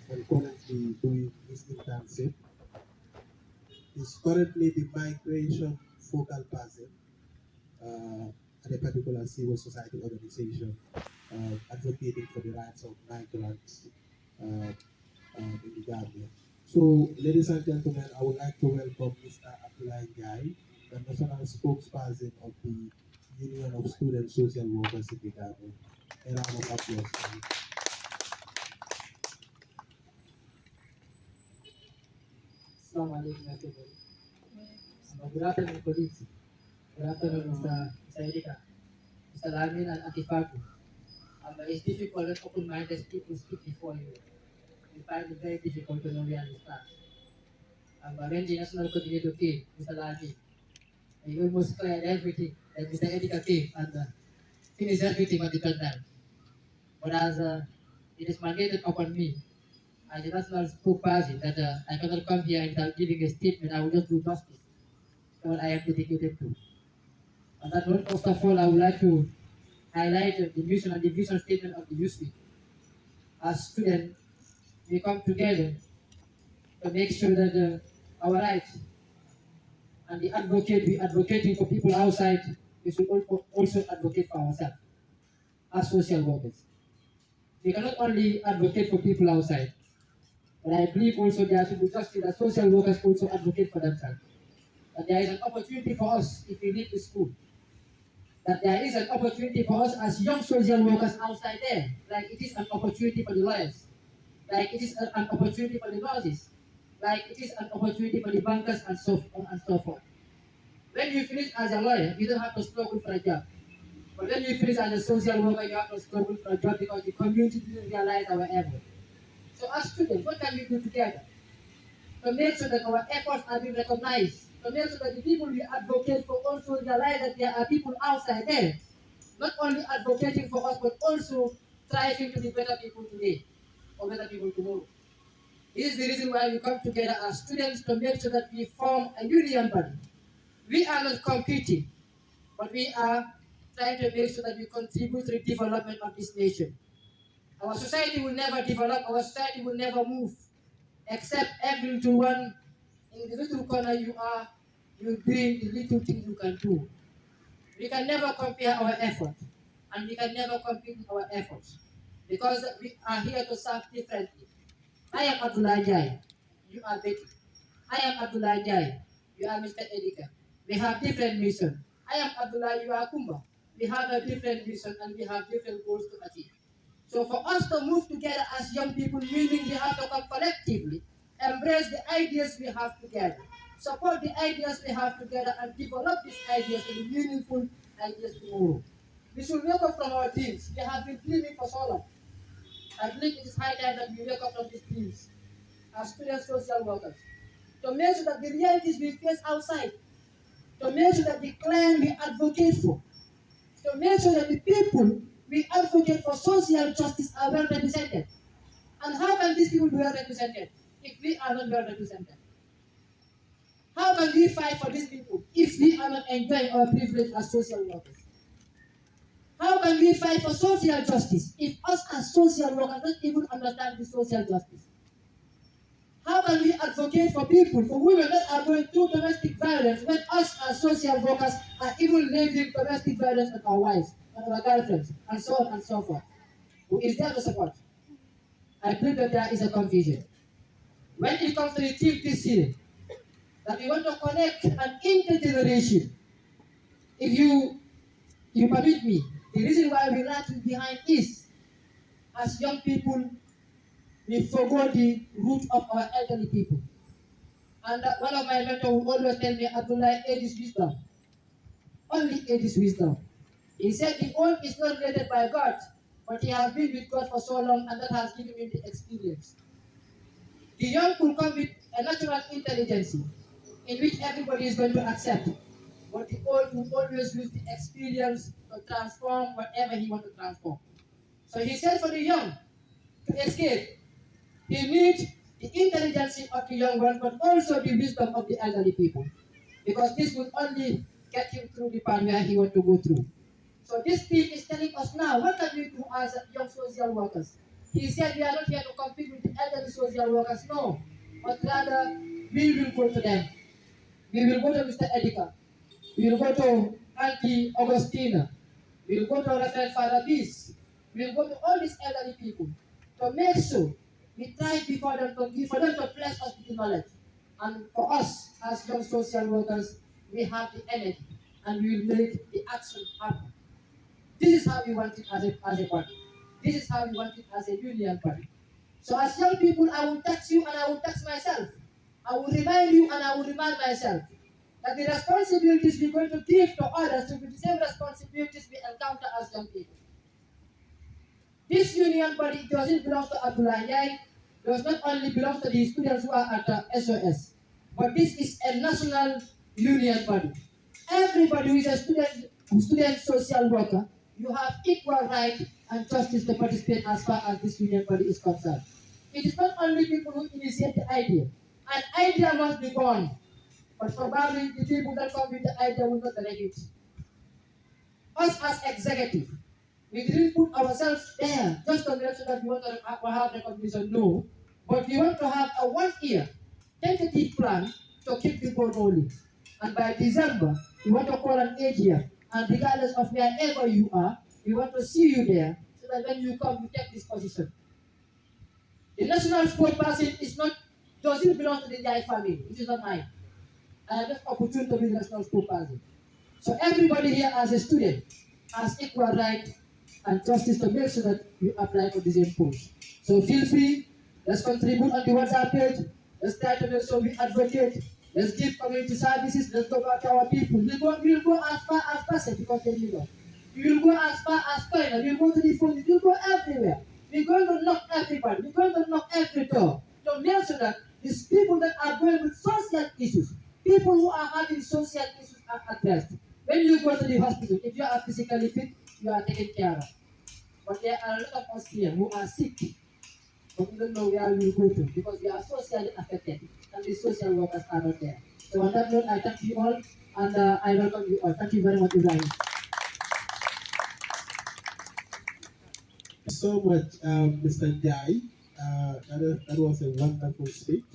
and currently doing his internship. He's currently the migration focal person at a particular civil society organization advocating for the rights of migrants in the Gambia. So, ladies and gentlemen, I would like to welcome Mr. Abdullah Njai, the national spokesperson of the Union of Student Social Workers in the Gambia. A round of applause, please. Assalamu alaikum everybody. Good afternoon, colleagues. Good afternoon, Mr. Edika, Mr. Lamin and Atifaku. It's difficult that open-minded people speak before you. We find it very difficult to know where to start. When the national coordinator came, Mr. Lamin, he almost cleared everything that Mr. Edika came and finished everything at the third time. But as it is mandated upon me as the national spokesperson that I cannot come here without giving a statement, I will just do justice to what I am dedicated to. And that one, first of all, I would like to highlight the mission and the vision statement of the youth week. As students, we come together to make sure that our rights and the advocate we advocating for people outside, we should also advocate for ourselves as social workers. We cannot only advocate for people outside, but I believe also there should be justice that social workers also advocate for themselves. That there is an opportunity for us if we leave the school. That there is an opportunity for us as young social workers outside there, like it is an opportunity for the lawyers, like it is an opportunity for the nurses, like it is an opportunity for the bankers and so on and so forth. When you finish as a lawyer, you don't have to struggle for a job. But when you finish as a social worker, you have to struggle for a job because the community didn't realize our effort. So as students, what can we do together to make sure that our efforts are being recognized, to make sure that the people we advocate for also realize that there are people outside there, not only advocating for us, but also striving to be better people today or better people tomorrow. This is the reason why we come together as students to make sure that we form a union body. We are not competing, but we are trying to make sure that we contribute to the development of this nation. Our society will never develop, our society will never move, except every little one in the little corner you are, you doing the little things you can do. We can never compare our effort, and we can never compete with our efforts, because we are here to serve differently. I am Abdullah Jai, you are Betty. I am Abdullah Jai, you are Mr. Edika. We have different mission. I am Abdullah, you are Kumba. We have a different mission and we have different goals to achieve. So for us to move together as young people, meaning we have to come collectively, embrace the ideas we have together, support the ideas we have together, and develop these ideas into meaningful ideas tomorrow. We should wake up from our dreams. We have been dreaming for so long. I believe it is high time that we wake up from these dreams as student social workers to make sure that the realities we face outside, to make sure that the client we advocate for, to make sure that the people we advocate for social justice are well represented. And how can these people be well represented if we are not well represented? How can we fight for these people if we are not enjoying our privilege as social workers? How can we fight for social justice if us as social workers don't even understand the social justice? How can we advocate for people, for women that are going through domestic violence when us as social workers are even living domestic violence on our wives, on our girlfriends, and so on and so forth? Who is there to support? I believe that there is a confusion. When it comes to the theme this year, that we want to connect an intergeneration, if you permit me, the reason why we lagging behind is, as young people, we forgot the root of our elderly people. And one of my mentors will always tell me, Abdullah, age is wisdom. Only age is wisdom. He said the old is not created by God, but he has been with God for so long, and that has given him the experience. The young will come with a natural intelligence in which everybody is going to accept. But the old will always use the experience to transform whatever he wants to transform. So he said for the young to escape, he needs the intelligence of the young one, but also the wisdom of the elderly people. Because this will only get him through the path where he wants to go through. So this team is telling us now, what can we do as young social workers? He said we are not here to compete with the elderly social workers, no. But rather, we will go to them. We will go to Mr. Edika. We will go to Auntie Augustina. We will go to Reverend Father Peace. We will go to all these elderly people to make sure we try before them for them to bless us with the knowledge. And for us as young social workers, we have the energy and we will make the action happen. This is how we want it as a party. This is how we want it as a union party. So as young people, I will text you and I will text myself. I will remind you and I will remind myself that the responsibilities we're going to give to others will be the same responsibilities we encounter as young people. This union body doesn't belong to Abdullah Yai, does not only belong to the students who are at the SOS, but this is a national union body. Everybody who is a student social worker, you have equal right and justice to participate as far as this union body is concerned. It is not only people who initiate the idea. An idea must be born, but probably the people that come with the idea will not direct it. Us as executive, we didn't put ourselves there just to make sure that we want to have recognition, no. But we want to have a 1 year tentative plan to keep the ball rolling. And by December, we want to call an AGM. And regardless of wherever you are, we want to see you there so that when you come, you take this position. The national spokesperson doesn't belong to the Jai family. It is not mine. I am just opportune to be the national spokesperson. So everybody here as a student has equal right and justice to make sure that you apply for the same post. So feel free, let's contribute on the WhatsApp page, let's try to make sure we advocate, let's give community services, let's go back to our people. We'll go as far as possible because they need us. We will go as far as China, we'll go to the phone, we'll go everywhere. We're going to knock everybody, we're going to knock every door to make sure that these people that are going with social issues, people who are having social issues are addressed. When you go to the hospital, if you are physically fit, you are taken care of. But there are a lot of us here who are sick, but we don't know where we will go to because we are socially affected and the social workers are not there. So on that note, I thank you all and I welcome you all. Thank you very much, Ibrahim. So much, Mr. Jai. That was a wonderful speech.